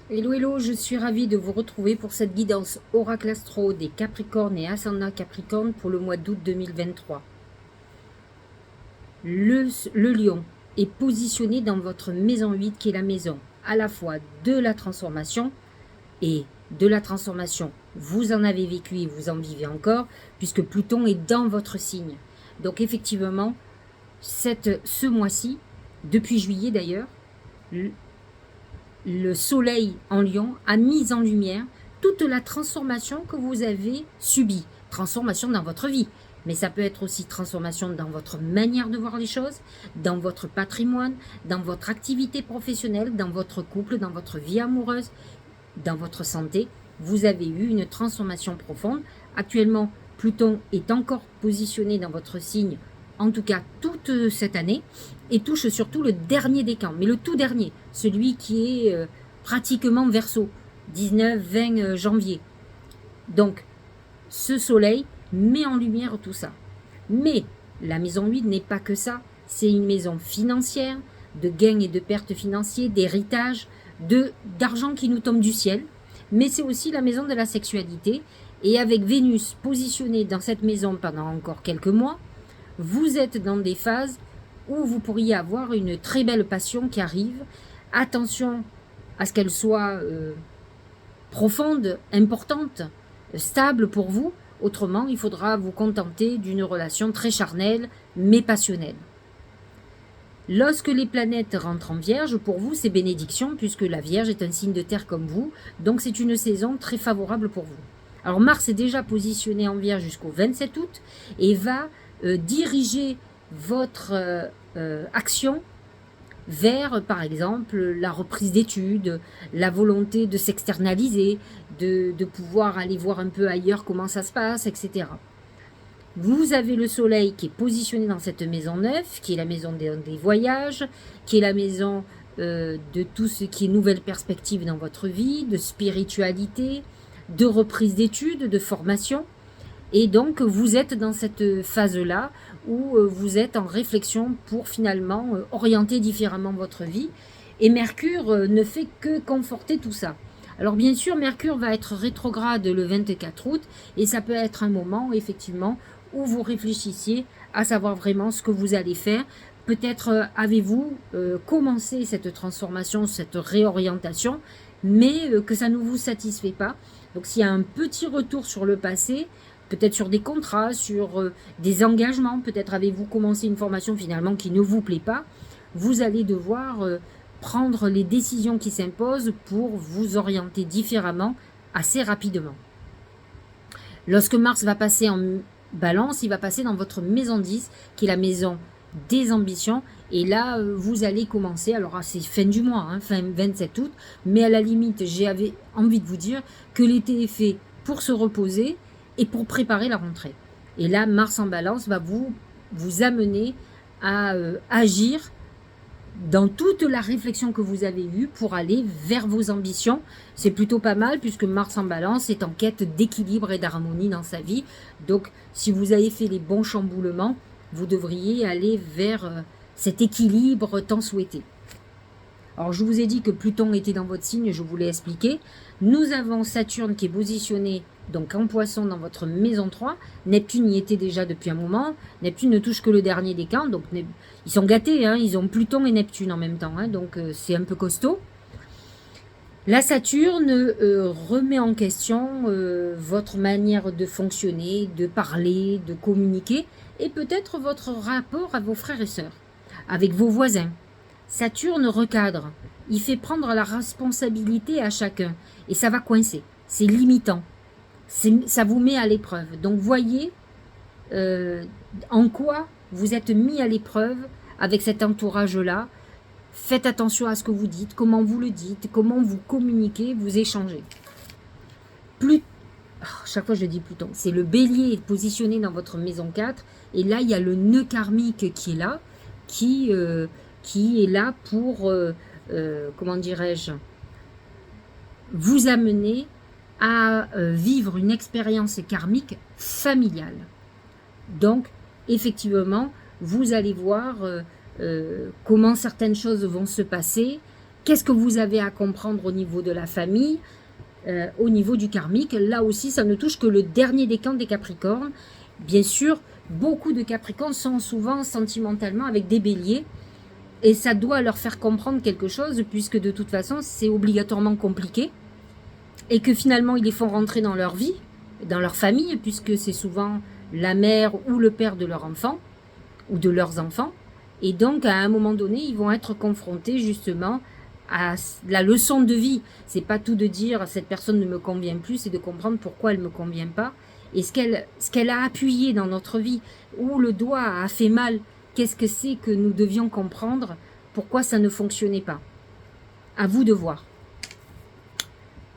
Hello, hello, je suis ravie de vous retrouver pour cette guidance Oracle Astro des Capricornes et Ascendant Capricorne pour le mois d'août 2023. Le lion est positionné dans votre maison 8 qui est la maison à la fois de la transformation et de la transformation. Vous en avez vécu et vous en vivez encore puisque Pluton est dans votre signe. Donc effectivement, ce mois-ci, depuis juillet d'ailleurs, le soleil en lion a mis en lumière toute la transformation que vous avez subie. Transformation dans votre vie, mais ça peut être aussi transformation dans votre manière de voir les choses, dans votre patrimoine, dans votre activité professionnelle, dans votre couple, dans votre vie amoureuse, dans votre santé. Vous avez eu une transformation profonde. Actuellement, Pluton est encore positionné dans votre signe, en tout cas toute cette année, et touche surtout le dernier décan, mais le tout dernier, celui qui est pratiquement Verseau, 19-20 janvier. Donc, ce soleil met en lumière tout ça. Mais la maison 8 n'est pas que ça, c'est une maison financière, de gains et de pertes financiers, d'héritage, d'argent qui nous tombe du ciel, mais c'est aussi la maison de la sexualité. Et avec Vénus positionnée dans cette maison pendant encore quelques mois, vous êtes dans des phases où vous pourriez avoir une très belle passion qui arrive. Attention à ce qu'elle soit profonde, importante, stable pour vous. Autrement, il faudra vous contenter d'une relation très charnelle, mais passionnelle. Lorsque les planètes rentrent en Vierge, pour vous, c'est bénédiction, puisque la Vierge est un signe de terre comme vous. Donc, c'est une saison très favorable pour vous. Alors, Mars est déjà positionné en Vierge jusqu'au 27 août et va diriger votre action vers, par exemple, la reprise d'études, la volonté de s'externaliser, de pouvoir aller voir un peu ailleurs comment ça se passe, etc. Vous avez le soleil qui est positionné dans cette maison 9, qui est la maison des voyages, qui est la maison de tout ce qui est nouvelle perspective dans votre vie, de spiritualité, de reprise d'études, de formation. Et donc, vous êtes dans cette phase-là où vous êtes en réflexion pour finalement orienter différemment votre vie. Et Mercure ne fait que conforter tout ça. Alors bien sûr, Mercure va être rétrograde le 24 août et ça peut être un moment, effectivement, où vous réfléchissiez à savoir vraiment ce que vous allez faire. Peut-être avez-vous commencé cette transformation, cette réorientation, mais que ça ne vous satisfait pas. Donc s'il y a un petit retour sur le passé, peut-être sur des contrats, sur des engagements, peut-être avez-vous commencé une formation finalement qui ne vous plaît pas, vous allez devoir prendre les décisions qui s'imposent pour vous orienter différemment assez rapidement. Lorsque Mars va passer en Balance, il va passer dans votre maison 10, qui est la maison des ambitions, et là vous allez commencer, alors c'est fin du mois, hein, fin 27 août, mais à la limite j'avais envie de vous dire que l'été est fait pour se reposer et pour préparer la rentrée. Et là, Mars en Balance va vous amener à agir dans toute la réflexion que vous avez eue pour aller vers vos ambitions. C'est plutôt pas mal puisque Mars en Balance est en quête d'équilibre et d'harmonie dans sa vie. Donc, si vous avez fait les bons chamboulements, vous devriez aller vers cet équilibre tant souhaité. Alors, je vous ai dit que Pluton était dans votre signe, je vous l'ai expliqué. Nous avons Saturne qui est positionné donc en Poisson dans votre maison 3. Neptune y était déjà depuis un moment. Neptune ne touche que le dernier décan, donc ils sont gâtés, hein, ils ont Pluton et Neptune en même temps, hein, donc c'est un peu costaud. La Saturne remet en question votre manière de fonctionner, de parler, de communiquer, et peut-être votre rapport à vos frères et sœurs, avec vos voisins. Saturne recadre, il fait prendre la responsabilité à chacun, et ça va coincer, c'est limitant, ça vous met à l'épreuve. Donc voyez en quoi vous êtes mis à l'épreuve avec cet entourage-là. Faites attention à ce que vous dites, comment vous le dites, comment vous communiquez, vous échangez. Chaque fois je dis Pluton, c'est le bélier positionné dans votre maison 4, et là il y a le nœud karmique qui est là, qui est là pour, comment dirais-je, vous amener à vivre une expérience karmique familiale. Donc, effectivement, vous allez voir comment certaines choses vont se passer Qu'est-ce que vous avez à comprendre au niveau de la famille, au niveau du karmique? Là aussi, ça ne touche que le dernier décan des Capricornes. Bien sûr, beaucoup de Capricornes sont souvent sentimentalement avec des béliers. Et ça doit leur faire comprendre quelque chose, puisque de toute façon, c'est obligatoirement compliqué. Et que finalement, ils les font rentrer dans leur vie, dans leur famille, puisque c'est souvent la mère ou le père de leur enfant, ou de leurs enfants. Et donc, à un moment donné, ils vont être confrontés justement à la leçon de vie. C'est pas tout de dire cette personne ne me convient plus, c'est de comprendre pourquoi elle me convient pas et ce qu'elle a appuyé dans notre vie, où le doigt a fait mal. Qu'est-ce que c'est que nous devions comprendre, pourquoi ça ne fonctionnait pas. À vous de voir.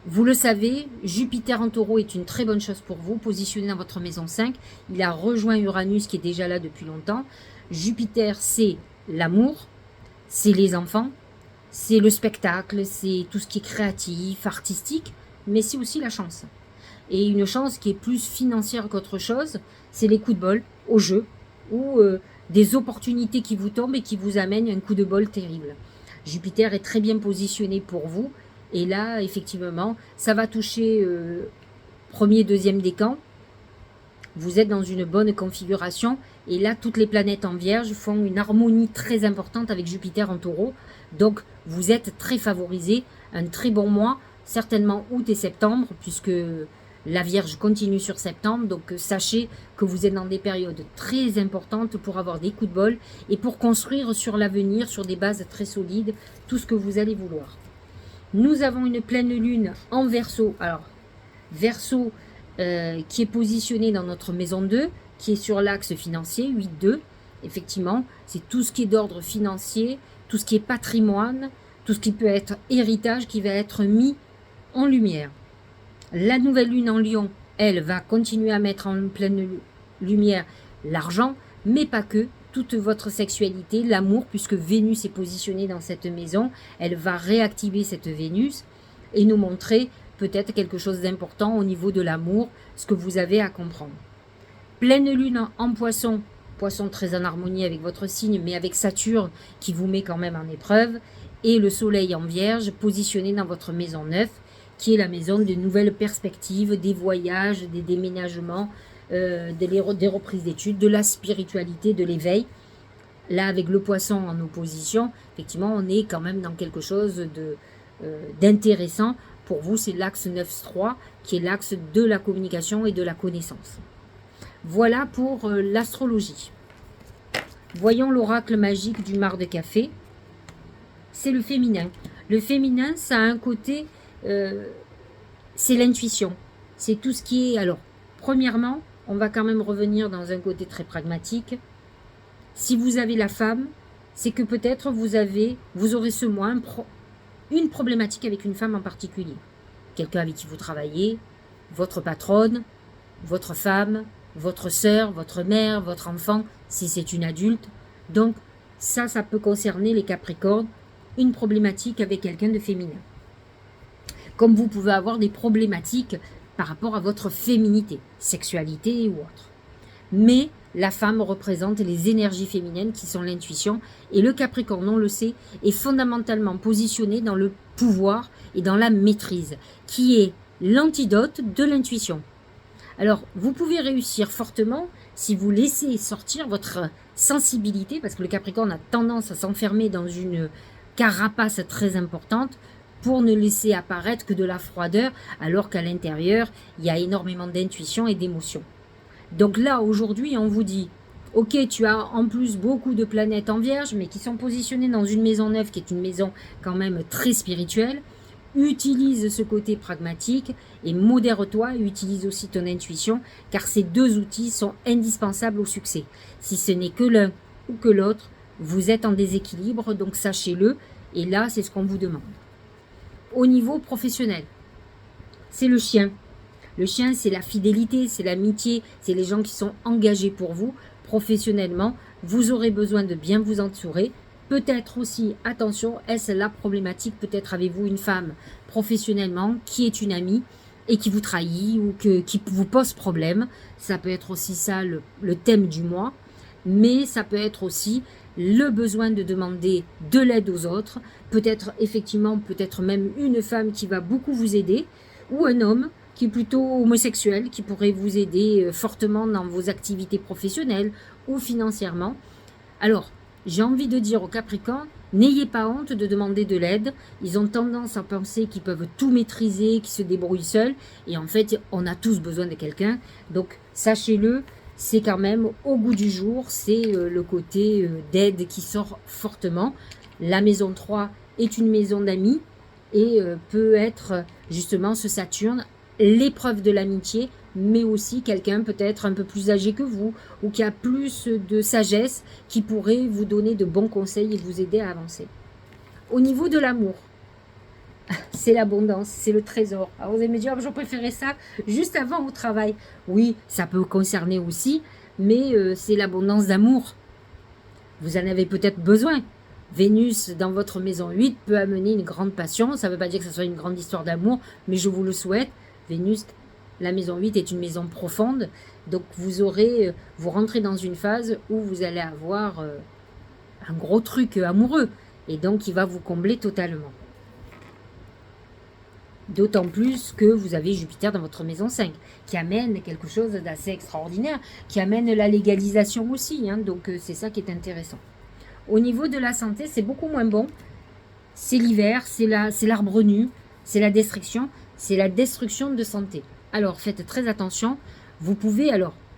Vous le savez, Jupiter en taureau est une très bonne chose pour vous, positionné dans votre maison 5. Il a rejoint Uranus qui est déjà là depuis longtemps. Jupiter, c'est l'amour, c'est les enfants, c'est le spectacle, c'est tout ce qui est créatif, artistique, mais c'est aussi la chance. Et une chance qui est plus financière qu'autre chose, c'est les coups de bol au jeu, ou des opportunités qui vous tombent et qui vous amènent un coup de bol terrible. Jupiter est très bien positionné pour vous, et là, effectivement, ça va toucher premier, deuxième décan. Vous êtes dans une bonne configuration, et là, toutes les planètes en Vierge font une harmonie très importante avec Jupiter en taureau. Donc, vous êtes très favorisé, un très bon mois, certainement août et septembre, puisque la Vierge continue sur septembre. Donc, sachez que vous êtes dans des périodes très importantes pour avoir des coups de bol et pour construire sur l'avenir, sur des bases très solides, tout ce que vous allez vouloir. Nous avons une pleine lune en Verseau. Alors, Verseau qui est positionné dans notre maison 2, qui est sur l'axe financier, 8-2. Effectivement, c'est tout ce qui est d'ordre financier, tout ce qui est patrimoine, tout ce qui peut être héritage qui va être mis en lumière. La nouvelle lune en Lion, elle, va continuer à mettre en pleine lumière l'argent, mais pas que, toute votre sexualité, l'amour, puisque Vénus est positionnée dans cette maison, elle va réactiver cette Vénus et nous montrer peut-être quelque chose d'important au niveau de l'amour, ce que vous avez à comprendre. Pleine lune en Poisson, Poisson très en harmonie avec votre signe, mais avec Saturne qui vous met quand même en épreuve, et le Soleil en Vierge, positionné dans votre maison 9, qui est la maison des nouvelles perspectives, des voyages, des déménagements, des reprises d'études, de la spiritualité, de l'éveil. Là, avec le Poisson en opposition, effectivement, on est quand même dans quelque chose d'intéressant. Pour vous, c'est l'axe 9-3, qui est l'axe de la communication et de la connaissance. Voilà pour l'astrologie. Voyons l'oracle magique du mar de café. C'est le féminin. Le féminin, ça a un côté, c'est l'intuition. C'est tout ce qui est... Alors, premièrement, on va quand même revenir dans un côté très pragmatique. Si vous avez la femme, c'est que peut-être vous aurez ce mois une problématique avec une femme en particulier. Quelqu'un avec qui vous travaillez, votre patronne, votre femme, votre sœur, votre mère, votre enfant, si c'est une adulte. Donc, ça peut concerner les Capricornes, une problématique avec quelqu'un de féminin. Comme vous pouvez avoir des problématiques par rapport à votre féminité, sexualité ou autre. Mais la femme représente les énergies féminines qui sont l'intuition, et le Capricorne, on le sait, est fondamentalement positionné dans le pouvoir et dans la maîtrise, qui est l'antidote de l'intuition. Alors, vous pouvez réussir fortement si vous laissez sortir votre sensibilité, parce que le Capricorne a tendance à s'enfermer dans une carapace très importante pour ne laisser apparaître que de la froideur, alors qu'à l'intérieur, il y a énormément d'intuition et d'émotion. Donc là, aujourd'hui, on vous dit, ok, tu as en plus beaucoup de planètes en Vierge, mais qui sont positionnées dans une maison 9, qui est une maison quand même très spirituelle. Utilise ce côté pragmatique et modère-toi, utilise aussi ton intuition, car ces deux outils sont indispensables au succès. Si ce n'est que l'un ou que l'autre, vous êtes en déséquilibre, donc sachez-le, et là, c'est ce qu'on vous demande. Au niveau professionnel, c'est le chien. Le chien, c'est la fidélité, c'est l'amitié, c'est les gens qui sont engagés pour vous. Professionnellement, vous aurez besoin de bien vous entourer. Peut-être aussi, attention, est-ce la problématique, peut-être avez-vous une femme professionnellement qui est une amie et qui vous trahit ou qui vous pose problème. Ça peut être aussi ça le thème du mois, mais ça peut être aussi le besoin de demander de l'aide aux autres, peut-être effectivement, peut-être même une femme qui va beaucoup vous aider, ou un homme qui est plutôt homosexuel, qui pourrait vous aider fortement dans vos activités professionnelles ou financièrement. Alors, j'ai envie de dire aux Capricornes, n'ayez pas honte de demander de l'aide. Ils ont tendance à penser qu'ils peuvent tout maîtriser, qu'ils se débrouillent seuls. Et en fait, on a tous besoin de quelqu'un. Donc, sachez-le, c'est quand même au goût du jour. C'est le côté d'aide qui sort fortement. La maison 3 est une maison d'amis et peut être justement ce Saturne, l'épreuve de l'amitié, mais aussi quelqu'un peut-être un peu plus âgé que vous ou qui a plus de sagesse, qui pourrait vous donner de bons conseils et vous aider à avancer. Au niveau de l'amour, c'est l'abondance, c'est le trésor. Alors vous allez me dire, je préférais ça juste avant au travail. Oui, ça peut concerner aussi, mais c'est l'abondance d'amour. Vous en avez peut-être besoin. Vénus dans votre maison 8 peut amener une grande passion. Ça ne veut pas dire que ce soit une grande histoire d'amour, mais je vous le souhaite. Vénus, la maison 8 est une maison profonde, donc vous rentrez dans une phase où vous allez avoir un gros truc amoureux, et donc il va vous combler totalement. D'autant plus que vous avez Jupiter dans votre maison 5, qui amène quelque chose d'assez extraordinaire, qui amène la légalisation aussi, donc c'est ça qui est intéressant. Au niveau de la santé, c'est beaucoup moins bon. C'est l'hiver, c'est l'arbre nu, c'est la destruction de santé. Alors, faites très attention. Vous pouvez,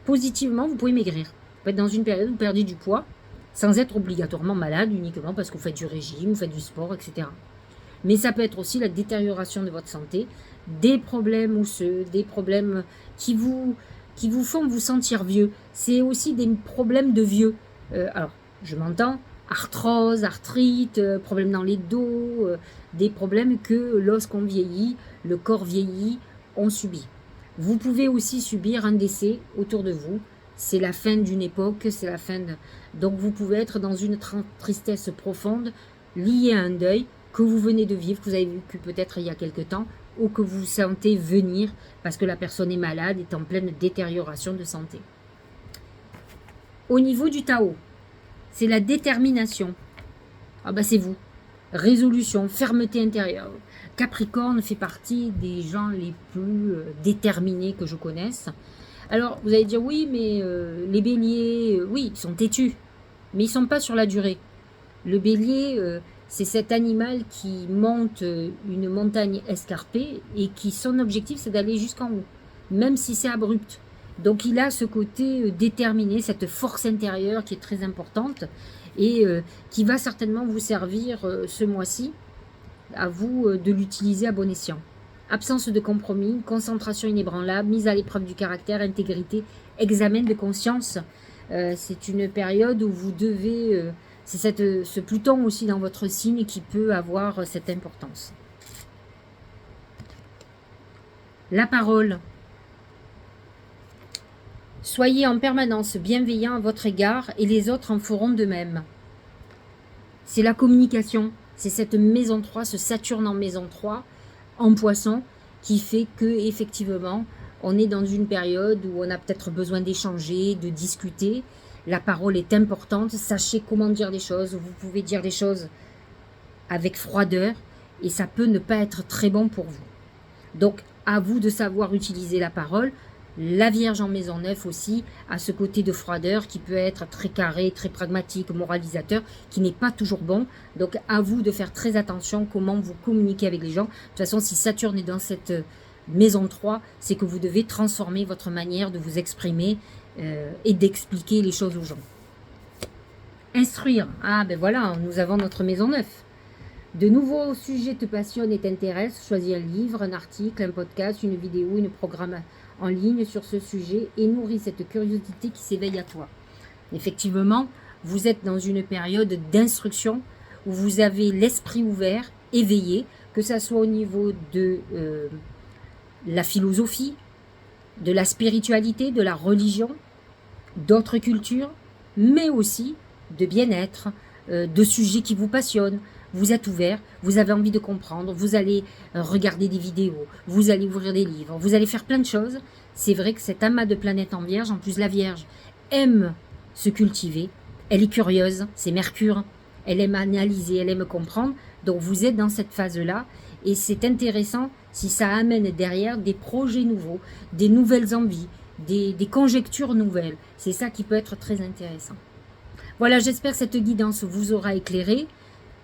positivement, vous pouvez maigrir. Vous pouvez être dans une période où vous perdez du poids, sans être obligatoirement malade, uniquement parce que vous faites du régime, vous faites du sport, etc. Mais ça peut être aussi la détérioration de votre santé, des problèmes osseux, des problèmes qui vous font vous sentir vieux. C'est aussi des problèmes de vieux. Je m'entends, arthrose, arthrite, problèmes dans les dos, des problèmes que lorsqu'on vieillit, le corps vieillit, on subit. Vous pouvez aussi subir un décès autour de vous. C'est la fin d'une époque, c'est la fin de... Donc vous pouvez être dans une tristesse profonde liée à un deuil que vous venez de vivre, que vous avez vécu peut-être il y a quelque temps, ou que vous sentez venir parce que la personne est malade, est en pleine détérioration de santé. Au niveau du Tao, c'est la détermination. C'est vous. Résolution, fermeté intérieure. Capricorne fait partie des gens les plus déterminés que je connaisse. Alors, vous allez dire, oui, mais les béliers, oui, ils sont têtus, mais ils ne sont pas sur la durée. Le bélier, c'est cet animal qui monte une montagne escarpée et qui, son objectif, c'est d'aller jusqu'en haut, même si c'est abrupt. Donc, il a ce côté déterminé, cette force intérieure qui est très importante et qui va certainement vous servir ce mois-ci, à vous de l'utiliser à bon escient. Absence de compromis, concentration inébranlable, mise à l'épreuve du caractère, intégrité, examen de conscience. C'est une période où vous devez... c'est ce Pluton aussi dans votre signe qui peut avoir cette importance. La parole. Soyez en permanence bienveillant à votre égard et les autres en feront de même. C'est la communication. C'est cette maison 3, ce Saturne en maison 3, en poisson, qui fait que effectivement, on est dans une période où on a peut-être besoin d'échanger, de discuter. La parole est importante. Sachez comment dire les choses. Vous pouvez dire les choses avec froideur et ça peut ne pas être très bon pour vous. Donc, à vous de savoir utiliser la parole. La Vierge en maison 9 aussi a ce côté de froideur qui peut être très carré, très pragmatique, moralisateur, qui n'est pas toujours bon. Donc à vous de faire très attention comment vous communiquez avec les gens. De toute façon, si Saturne est dans cette maison 3, c'est que vous devez transformer votre manière de vous exprimer et d'expliquer les choses aux gens. Instruire. Voilà, nous avons notre maison 9. De nouveaux sujets te passionnent et t'intéressent. Choisis un livre, un article, un podcast, une vidéo, une programme en ligne sur ce sujet et nourris cette curiosité qui s'éveille à toi. Effectivement, vous êtes dans une période d'instruction où vous avez l'esprit ouvert, éveillé, que ça soit au niveau de la philosophie, de la spiritualité, de la religion, d'autres cultures, mais aussi de bien-être, de sujets qui vous passionnent. Vous êtes ouvert, vous avez envie de comprendre, vous allez regarder des vidéos, vous allez ouvrir des livres, vous allez faire plein de choses. C'est vrai que cet amas de planètes en Vierge, en plus la Vierge aime se cultiver, Elle est curieuse, c'est Mercure. Elle aime analyser, elle aime comprendre. Donc vous êtes dans cette phase-là. Et c'est intéressant si ça amène derrière des projets nouveaux, des nouvelles envies, des conjectures nouvelles. C'est ça qui peut être très intéressant. Voilà, j'espère que cette guidance vous aura éclairé.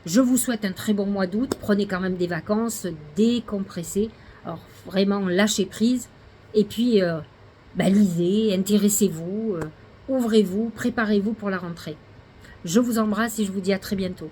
Je vous souhaite un très bon mois d'août. Prenez quand même des vacances, décompressez. Alors vraiment, lâchez prise. Et puis, lisez, intéressez-vous, ouvrez-vous, préparez-vous pour la rentrée. Je vous embrasse et je vous dis à très bientôt.